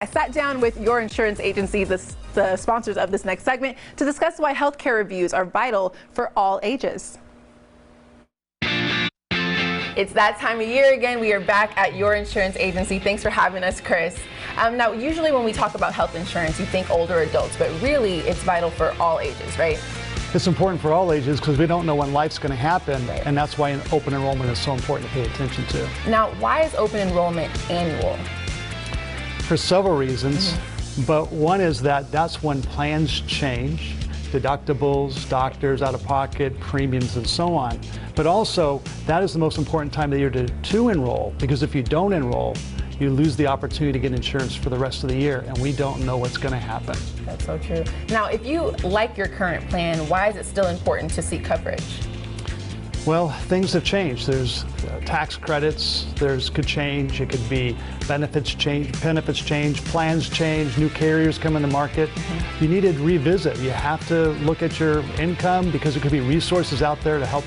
I sat down with Your Insurance Agency, the sponsors of this next segment, to discuss why healthcare reviews are vital for all ages. It's that time of year again. We are back at Your Insurance Agency. Thanks for having us, Chris. Now, usually when we talk about health insurance, you think older adults, but really it's vital for all ages, right? It's important for all ages because we don't know when life's going to happen, right. And that's why open enrollment is so important to pay attention to. Now, why is open enrollment annual? For several reasons, but one is that's when plans change, deductibles, doctors, out-of-pocket, premiums, and so on. But also, that is the most important time of the year to enroll, because if you don't enroll, you lose the opportunity to get insurance for the rest of the year, and we don't know what's going to happen. That's so true. Now, if you like your current plan, why is it still important to seek coverage? Well, things have changed. There's tax credits, could change. It could be benefits change, plans change, new carriers come in the market. You need to revisit. You have to look at your income because it could be resources out there to help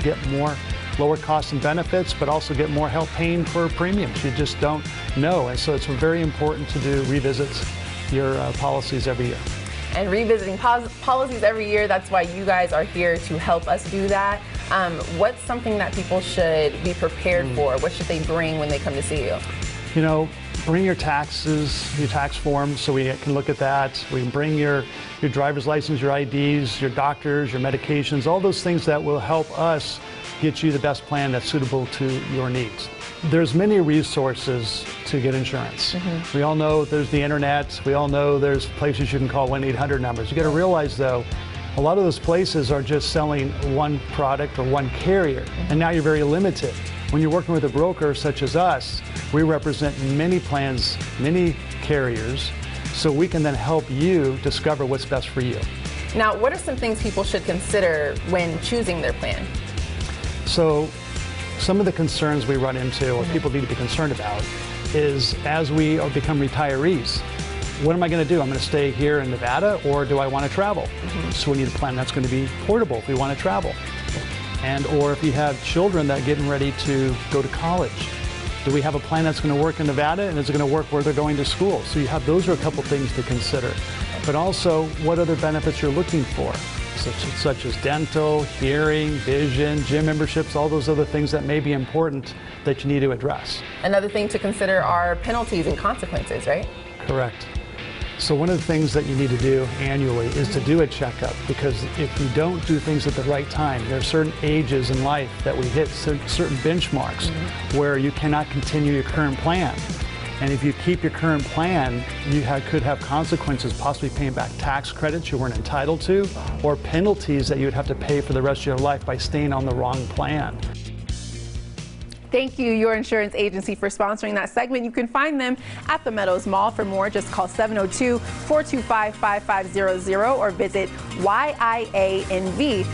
get more lower costs and benefits, but also get more help paying for premiums. You just don't know. And so it's very important to do revisits your policies every year. And revisiting policies every year, that's why you guys are here to help us do that. What's something that people should be prepared for? What should they bring when they come to see you? You know, bring your taxes, your tax forms, so we can look at that. We can bring your driver's license, your IDs, your doctors, your medications, all those things that will help us get you the best plan that's suitable to your needs. There's many resources to get insurance. We all know there's the internet. We all know there's places you can call 1-800 numbers. You got to realize, though, a lot of those places are just selling one product or one carrier, and now you're very limited. When you're working with a broker such as us, we represent many plans, many carriers, so we can then help you discover what's best for you. Now, what are some things people should consider when choosing their plan? So, some of the concerns we run into, or people need to be concerned about, is as we become retirees, what am I going to do? I'm going to stay here in Nevada, or do I want to travel? So we need a plan that's going to be portable if we want to travel. Or if you have children that are getting ready to go to college, do we have a plan that's going to work in Nevada, and is it going to work where they're going to school? So those are a couple things to consider. But also, what other benefits you're looking for, such as dental, hearing, vision, gym memberships, all those other things that may be important that you need to address. Another thing to consider are penalties and consequences, right? Correct. So one of the things that you need to do annually is to do a checkup, because if you don't do things at the right time, there are certain ages in life that we hit certain benchmarks where you cannot continue your current plan. And if you keep your current plan, you could have consequences, possibly paying back tax credits you weren't entitled to, or penalties that you would have to pay for the rest of your life by staying on the wrong plan. Thank you, Your Insurance Agency, for sponsoring that segment. You can find them at the Meadows Mall. For more, just call 702-425-5500 or visit yianv.com.